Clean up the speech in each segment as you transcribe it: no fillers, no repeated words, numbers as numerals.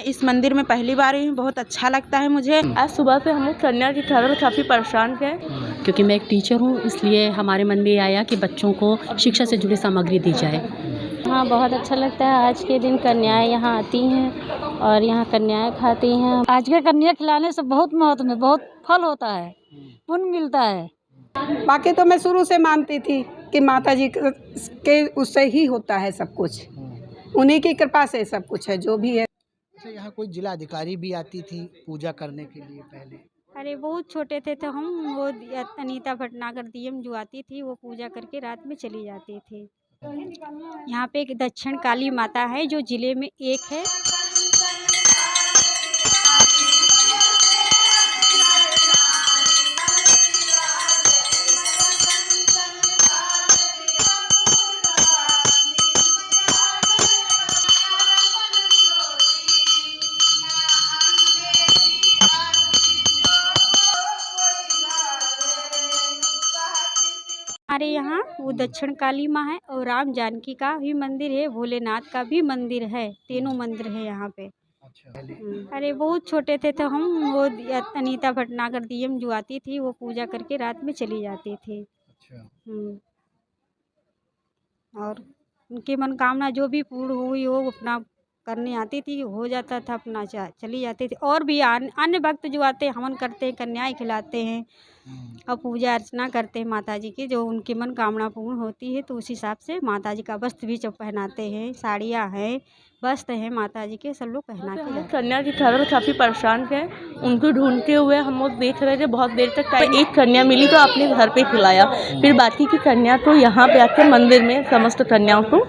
इस मंदिर में पहली बार आई हूँ, बहुत अच्छा लगता है मुझे। आज सुबह से हम लोग कन्या के कारण काफ़ी परेशान थे, क्योंकि मैं एक टीचर हूँ, इसलिए हमारे मन में आया कि बच्चों को शिक्षा से जुड़ी सामग्री दी जाए। हाँ, बहुत अच्छा लगता है। आज के दिन कन्याएं यहाँ आती हैं और यहाँ कन्याएं खाती हैं। आज के कन्या खिलाने से बहुत महत्व में बहुत फल होता है, पुण्य मिलता है। बाकी तो मैं शुरू से मानती थी कि माता जी के उससे ही होता है सब कुछ, उन्हीं की कृपा से सब कुछ है जो भी है। अच्छा, यहाँ कोई जिला अधिकारी भी आती थी पूजा करने के लिए पहले? अरे बहुत छोटे थे तो हम वो अनीता भटनागर डीएम जो आती थी वो पूजा करके रात में चली जाती थी। यहाँ पे एक दक्षिण काली माता है जो जिले में एक है। हमारे यहाँ वो दक्षिण काली माँ है और राम जानकी का भी मंदिर है, भोलेनाथ का भी मंदिर है, तीनों मंदिर है यहाँ पे। अच्छा। अरे बहुत छोटे थे तो हम वो अनीता भटनागर डीएम जो आती थी वो पूजा करके रात में चली जाती थी। अच्छा। और उनकी मनोकामना जो भी पूर्ण हुई हो अपना करने आती थी, हो जाता था, अपना चली जाती थी। और भी अन्य भक्त जो आते हैं हवन करते हैं, कन्याएं खिलाते हैं और पूजा अर्चना करते हैं माता जी की, जो उनकी मनोकामना पूर्ण होती है तो उस हिसाब से माता जी का वस्त्र भी जब पहनाते हैं, साड़ियाँ हैं, वस्त्र हैं माता जी के, सब लोग पहना के जाते हैं। कन्या के कारण काफ़ी परेशान थे, उनको ढूंढते हुए हम लोग देख रहे थे बहुत देर तक। टाइम एक कन्या मिली तो अपने घर पे खिलाया, फिर बाकी की कन्या को यहाँ पे आकर मंदिर में समस्त कन्याओं को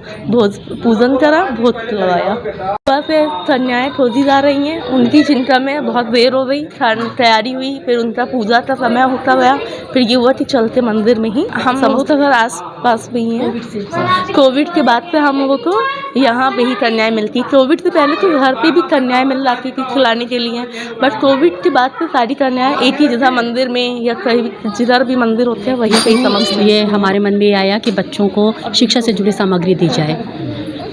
पूजन करा, भोग लगाया। सुबह से कन्याएं खोजी जा रही हैं, उनकी चिंता में बहुत देर हो गई, तैयारी हुई, फिर उनका पूजा का समय होता गया, फिर ये हुआ कि चलते मंदिर में ही हम समस्त घर आस पास में ही हैं। कोविड के बाद से हम लोगों को यहाँ पे ही कन्याएं मिलती। कोविड से पहले तो घर पे भी कन्याएं मिल जाती थी खिलाने के लिए, बट कोविड के बाद से सारी कन्याएं एक ही जगह मंदिर में या कहीं जिधर भी मंदिर होते हैं वहीं पे ही समझ लिए। हमारे मन में आया कि बच्चों को शिक्षा से जुड़ी सामग्री दी जाए।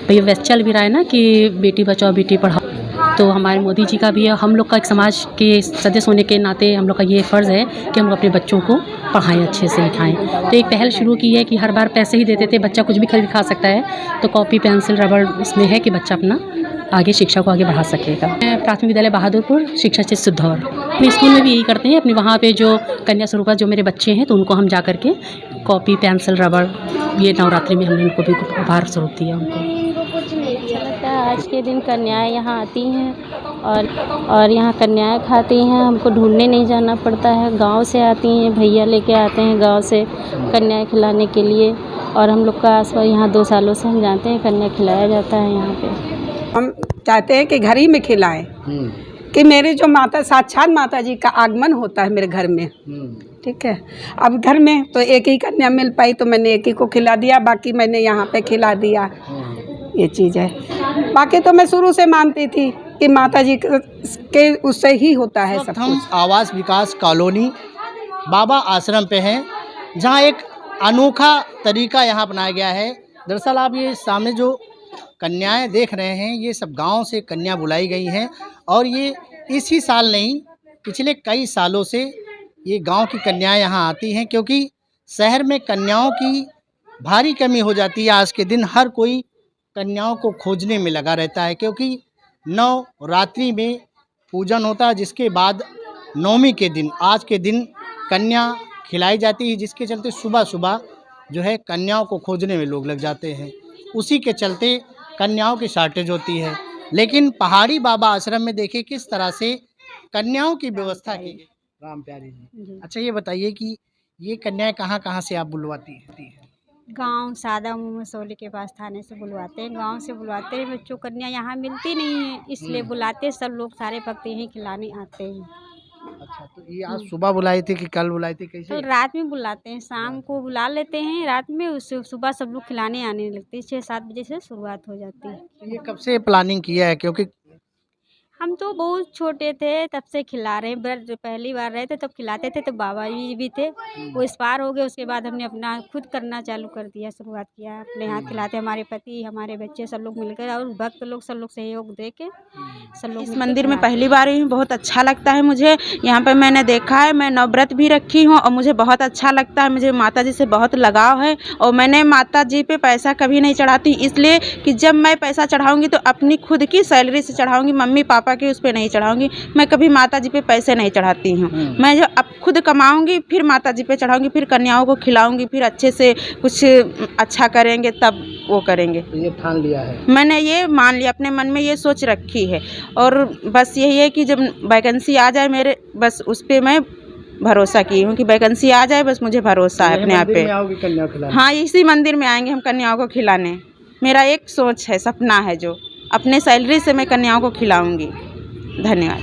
भैया वैसे चल भी रहा है ना कि बेटी बचाओ बेटी पढ़ाओ, तो हमारे मोदी जी का भी है, हम लोग का एक समाज के सदस्य होने के नाते हम लोग का ये फ़र्ज़ है कि हम लोग अपने बच्चों को पढ़ाएं, अच्छे से लिखाएं। तो एक पहल शुरू की है कि हर बार पैसे ही देते थे, बच्चा कुछ भी खरीद खा सकता है, तो कॉपी पेंसिल रबड़ इसमें है कि बच्चा अपना आगे शिक्षा को आगे बढ़ा सकेगा। प्राथमिक विद्यालय बहादुरपुर, शिक्षा क्षेत्र सिद्धौर, अपने स्कूल में भी यही करते हैं। अपने वहाँ पे जो कन्या स्वरूपा जो मेरे बच्चे हैं तो उनको हम जा करके कॉपी पेंसिल रबड़, ये नवरात्रि में हमने उनको भी उपहार स्वरूप दिया उनको। अच्छा लगता है। आज के दिन कन्याएं यहाँ आती हैं और यहाँ कन्याएं खाती हैं। हमको ढूंढने नहीं जाना पड़ता है, गांव से आती हैं, भैया लेके आते हैं गांव से कन्याएं खिलाने के लिए। और हम लोग का आसपास यहाँ 2 सालों से हम जानते हैं कन्या खिलाया जाता है यहाँ पे। हम चाहते हैं कि घर ही में खिलाएं, कि मेरे जो माता साक्षात माता जी का आगमन होता है मेरे घर में। ठीक है, अब घर में तो एक ही कन्या मिल पाई तो मैंने एक ही को खिला दिया, बाकी मैंने यहाँ पे खिला दिया, ये चीज़ है। बाकी तो मैं शुरू से मानती थी कि माता जी के उससे ही होता है सब हम कुछ। आवास विकास कॉलोनी बाबा आश्रम पे हैं, जहाँ एक अनोखा तरीका यहाँ अपनाया गया है। दरअसल आप ये सामने जो कन्याएं देख रहे हैं, ये सब गांव से कन्या बुलाई गई हैं और ये इसी साल नहीं, पिछले कई सालों से ये गांव की कन्याएं यहाँ आती हैं, क्योंकि शहर में कन्याओं की भारी कमी हो जाती है। आज के दिन हर कोई कन्याओं को खोजने में लगा रहता है, क्योंकि नवरात्रि में पूजन होता है, जिसके बाद नवमी के दिन आज के दिन कन्या खिलाई जाती है, जिसके चलते सुबह सुबह जो है कन्याओं को खोजने में लोग लग जाते हैं। उसी के चलते कन्याओं की शॉर्टेज होती है। लेकिन पहाड़ी बाबा आश्रम में देखिए किस तरह से कन्याओं की व्यवस्था की गई। राम प्यारी जी, अच्छा ये बताइए कि ये कन्याएं कहाँ से आप बुलवाती हैं? गांव सादा मुँह मसौली के पास थाने से बुलवाते हैं, गांव से बुलवाते हैं। बच्चों कन्या यहाँ मिलती नहीं है, इसलिए बुलाते, सब लोग सारे भक्त यहीं खिलाने आते हैं। अच्छा, तो ये आज सुबह बुलाई थी कि कल बुलाई थी, कैसे? कल रात में बुलाते हैं, शाम को बुला लेते हैं, रात में उससे सुबह सब लोग खिलाने आने लगते हैं। 6-7 बजे से शुरुआत हो जाती है। ये कब से प्लानिंग किया है? क्योंकि हम तो बहुत छोटे थे तब से खिला रहे हैं, बट पहली बार रहे थे तब खिलाते थे, तो बाबा जी भी थे, वो एक्सपायर हो गए। उसके बाद हमने अपना खुद करना चालू कर दिया, शुरुआत किया, अपने हाथ खिलाते, हमारे पति, हमारे बच्चे सब लोग मिलकर और भक्त लोग सब लोग सहयोग दे के सब लोग इस मंदिर में पहली बार ही बहुत अच्छा लगता है मुझे। यहाँ पे मैंने देखा है, मैं नवव्रत भी रखी हूँ और मुझे बहुत अच्छा लगता है। मुझे माता जी से बहुत लगाव है और मैंने माता जी पे पैसा कभी नहीं चढ़ाती, इसलिए कि जब मैं पैसा चढ़ाऊँगी तो अपनी खुद की सैलरी से चढ़ाऊँगी, मम्मी पापा के उस पर नहीं चढ़ाऊँगी। मैं कभी माता जी पे पैसे नहीं चढ़ाती हूँ। मैं जो अब खुद कमाऊँगी फिर माता जी पे चढ़ाऊँगी, फिर कन्याओं को खिलाऊँगी, फिर अच्छे से कुछ अच्छा करेंगे तब वो करेंगे। ये ठान लिया है, मैंने ये मान लिया, अपने मन में ये सोच रखी है और बस यही है कि जब वैकेंसी आ जाए मेरे, बस उस पर मैं भरोसा की हूँ कि वैकेंसी आ जाए, बस मुझे भरोसा है अपने आप पे। आओगे कन्या खिलाने? हाँ, इसी मंदिर में आएंगे हम कन्याओं को खिलाने। मेरा एक सोच है, सपना है, जो अपने सैलरी से मैं कन्याओं को खिलाऊंगी। धन्यवाद।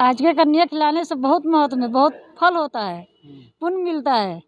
आज के कन्या खिलाने से बहुत महत्व में बहुत फल होता है, पुण्य मिलता है।